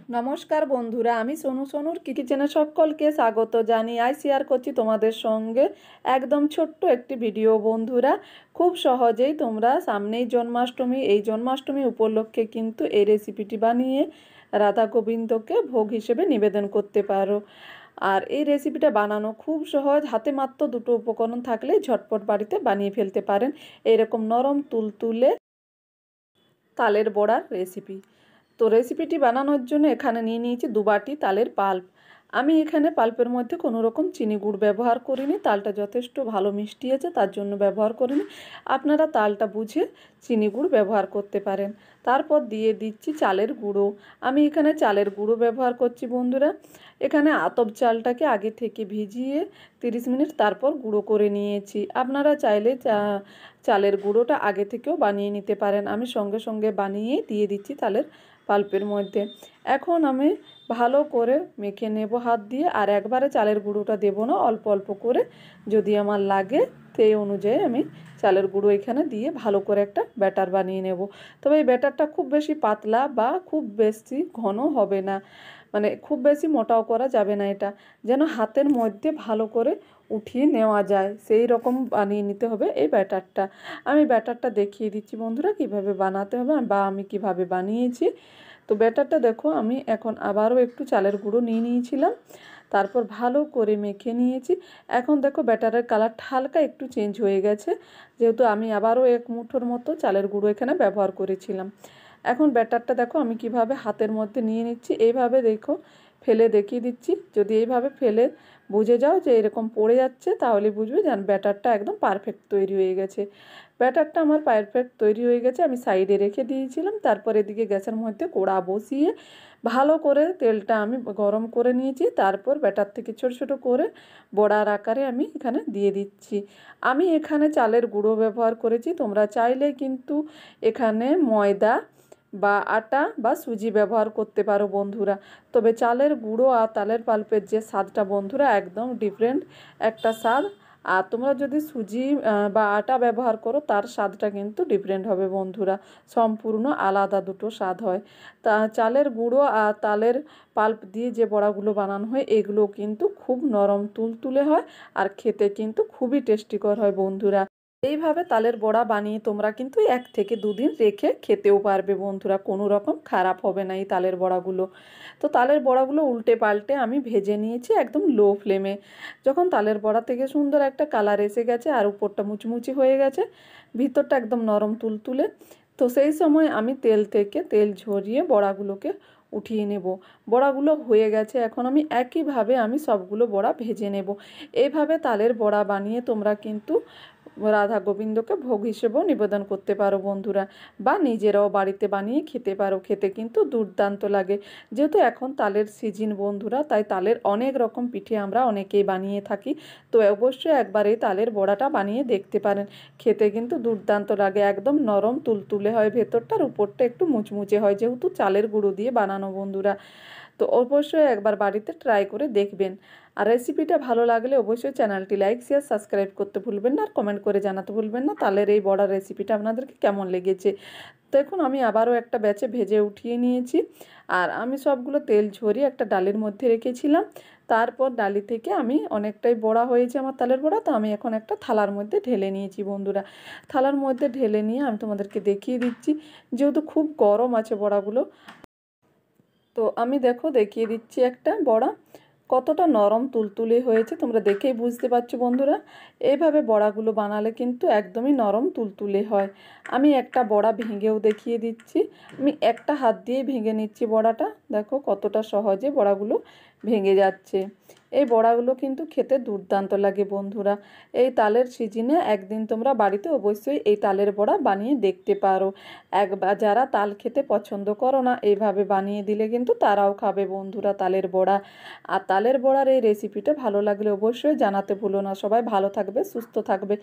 নমস্কার বন্ধুরা, আমি সোনুর কিচেনে সকলকে স্বাগত জানিয়ে শেয়ার করছি তোমাদের সঙ্গে একদম ছোট্ট একটি ভিডিও। বন্ধুরা, খুব সহজেই তোমরা সামনেই জন্মাষ্টমী, এই জন্মাষ্টমী উপলক্ষে কিন্তু এই রেসিপিটি বানিয়ে রাধা গোবিন্দকে ভোগ হিসেবে নিবেদন করতে পারো। আর এই রেসিপিটা বানানো খুব সহজ, হাতে মাত্র দুটো উপকরণ থাকলে ঝটপট বাড়িতে বানিয়ে ফেলতে পারেন এরকম নরম তুলতুলে তালের বড়ার রেসিপি। তো রেসিপিটি বানানোর জন্য এখানে নিয়ে নিয়েছি 2 বাটি তালের পাল্প। আমি এখানে পাল্পের মধ্যে কোনো রকম চিনি গুড় ব্যবহার করিনি, তালটা যথেষ্ট ভালো মিষ্টি আছে তার জন্য ব্যবহার করিনি। আপনারা তালটা বুঝে চিনি গুড় ব্যবহার করতে পারেন। তারপর দিয়ে দিচ্ছি চালের গুঁড়ো। আমি এখানে চালের গুঁড়ো ব্যবহার করছি বন্ধুরা। এখানে আতপ চালটাকে আগে থেকে ভিজিয়ে 30 মিনিট তারপর গুঁড়ো করে নিয়েছি। আপনারা চাইলে চালের গুঁড়োটা আগে থেকেও বানিয়ে নিতে পারেন। আমি সঙ্গে সঙ্গে বানিয়ে দিয়ে দিচ্ছি তালের পাল্পের মধ্যে। এখন আমি ভালো করে মেখে নেব হাত দিয়ে, আর একবারে চালের গুঁড়োটা দেব না, অল্প অল্প করে যদি আমার লাগে সেই অনুযায়ী আমি চালের গুঁড়ো এখানে দিয়ে ভালো করে একটা ব্যাটার বানিয়ে নেব। তবে এই ব্যাটারটা খুব বেশি পাতলা বা খুব বেশি ঘন হবে না, মানে খুব বেশি মোটাও করা যাবে না, এটা যেন হাতের মধ্যে ভালো করে উঠিয়ে নেওয়া যায় সেই রকম বানিয়ে নিতে হবে এই ব্যাটারটা। আমি ব্যাটারটা দেখিয়ে দিচ্ছি বন্ধুরা কিভাবে বানাতে হবে বা আমি কিভাবে বানিয়েছি। তো ব্যাটারটা দেখো, আমি এখন আবারও একটু চালের গুঁড়ো নিয়ে নিয়েছিলাম, তারপর ভালো করে মেখে নিয়েছি। এখন দেখো ব্যাটারের কালারটা হালকা একটু চেঞ্জ হয়ে গেছে, যেহেতু আমি আবারও 1 মুঠোর মতো চালের গুঁড়ো এখানে ব্যবহার করেছিলাম। এখন ব্যাটারটা দেখো আমি কিভাবে হাতের মধ্যে নিয়ে নিচ্ছি, এইভাবে দেখো ফেলে দেখিয়ে দিচ্ছি। যদি এইভাবে ফেলে বুঝে যাও যে এরকম পড়ে যাচ্ছে, তাহলে বুঝবে যে ব্যাটারটা একদম পারফেক্ট তৈরি হয়ে গেছে। ব্যাটারটা আমার পারফেক্ট তৈরি হয়ে গেছে, আমি সাইডে রেখে দিয়েছিলাম। তারপর এদিকে গ্যাসের মধ্যে কড়া বসিয়ে ভালো করে তেলটা আমি গরম করে নিয়েছি। তারপর ব্যাটার থেকে ছোট ছোট করে বড়ার আকারে আমি এখানে দিয়ে দিচ্ছি। আমি এখানে চালের গুঁড়ো ব্যবহার করেছি, তোমরা চাইলে কিন্তু এখানে ময়দা বা আটা বা সুজি ব্যবহার করতে পারো বন্ধুরা। তবে চালের গুঁড়ো আর তালের পাল্পের যে স্বাদটা বন্ধুরা একদম ডিফারেন্ট একটা স্বাদ। আর তোমরা যদি সুজি বা আটা ব্যবহার করো তার স্বাদটা কিন্তু ডিফারেন্ট হবে বন্ধুরা, সম্পূর্ণ আলাদা দুটো স্বাদ হয়। তা চালের গুঁড়ো আর তালের পাল্প দিয়ে যে বড়াগুলো বানানো হয় এগুলো কিন্তু খুব নরম তুলতুলে হয়, আর খেতে কিন্তু খুবই টেস্টিকর হয় বন্ধুরা। এইভাবে তালের বড়া বানিয়ে তোমরা কিন্তু 1 থেকে 2 দিন রেখে খেতেও পারবে বন্ধুরা, কোনো রকম খারাপ হবে না এই তালের বড়াগুলো। তো তালের বড়াগুলো উল্টে পাল্টে আমি ভেজে নিয়েছি একদম লো ফ্লেমে। যখন তালের বড়া থেকে সুন্দর একটা কালার এসে গেছে আর উপরটা মুচমুচি হয়ে গেছে, ভিতরটা একদম নরম তুলতুলে, তো সেই সময় আমি তেল থেকে তেল ঝরিয়ে বড়াগুলোকে উঠিয়ে নেব। বড়াগুলো হয়ে গেছে, এখন আমি একইভাবে আমি সবগুলো বড়া ভেজে নেব। এইভাবে তালের বড়া বানিয়ে তোমরা কিন্তু রাধা গোবিন্দকে ভোগ হিসেবেও নিবেদন করতে পারো বন্ধুরা, বা নিজেরাও বাড়িতে বানিয়ে খেতে পারো। খেতে কিন্তু দুর্দান্ত লাগে। যেহেতু এখন তালের সিজন বন্ধুরা, তাই তালের অনেক রকম পিঠে আমরা অনেকেই বানিয়ে থাকি। তো অবশ্যই একবার এই তালের বড়াটা বানিয়ে দেখতে পারেন। খেতে কিন্তু দুর্দান্ত লাগে, একদম নরম তুলতুলে হয় ভেতরটার, উপরটা একটু মুচমুচে হয়, যেহেতু চালের গুঁড়ো দিয়ে বানানো বন্ধুরা। তো অবশ্যই একবার বাড়িতে ট্রাই করে দেখবেন। আর রেসিপিটা ভালো লাগলে অবশ্যই চ্যানেলটি লাইক শেয়ার সাবস্ক্রাইব করতে ভুলবেন না, আর কমেন্ট করে জানাতে ভুলবেন না তালের এই বড়ার রেসিপিটা আপনাদেরকে কেমন লেগেছে। দেখুন আমি আবারও একটা ব্যাচে ভেজে উঠিয়ে নিয়েছি, আর আমি সবগুলো তেল ঝরিয়ে একটা ডালির মধ্যে রেখেছিলাম। তারপর ডালি থেকে আমি অনেকটাই বড়া হয়েছে আমার তালের বড়া, তো আমি এখন একটা থালার মধ্যে ঢেলে নিয়েছি বন্ধুরা। থালার মধ্যে ঢেলে নিয়ে আমি তোমাদেরকে দেখিয়ে দিচ্ছি, যেহেতু খুব গরম আছে বড়াগুলো। তো আমি দেখো দেখিয়ে দিচ্ছি একটা বড়া কতটা নরম তুলতুলে হয়েছে, তোমরা দেখেই বুঝতে পারছো বন্ধুরা। এইভাবে বড়াগুলো বানালে কিন্তু একদমই নরম তুলতুলে হয়। আমি একটা বড়া ভেঙেও দেখিয়ে দিচ্ছি। আমি একটা হাত দিয়ে ভেঙে নিচ্ছি বড়াটা, দেখো কতটা সহজে বড়াগুলো ভেঙে যাচ্ছে। এই বড়াগুলো কিন্তু খেতে দুর্দান্ত লাগে বন্ধুরা। এই তালের সিজনে একদিন তোমরা বাড়িতে অবশ্যই এই তালের বড়া বানিয়ে দেখতে পারো। একবার যারা তাল খেতে পছন্দ করো না, এইভাবে বানিয়ে দিলে কিন্তু তারাও খাবে বন্ধুরা তালের বড়া। আর তালের বড়ার এই রেসিপিটা ভালো লাগলে অবশ্যই জানাতে ভুলো না। সবাই ভালো থাকবে, সুস্থ থাকবে।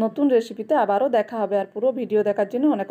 নতুন রেসিপিতে আবারও দেখা হবে। আর পুরো ভিডিও দেখার জন্য অনেক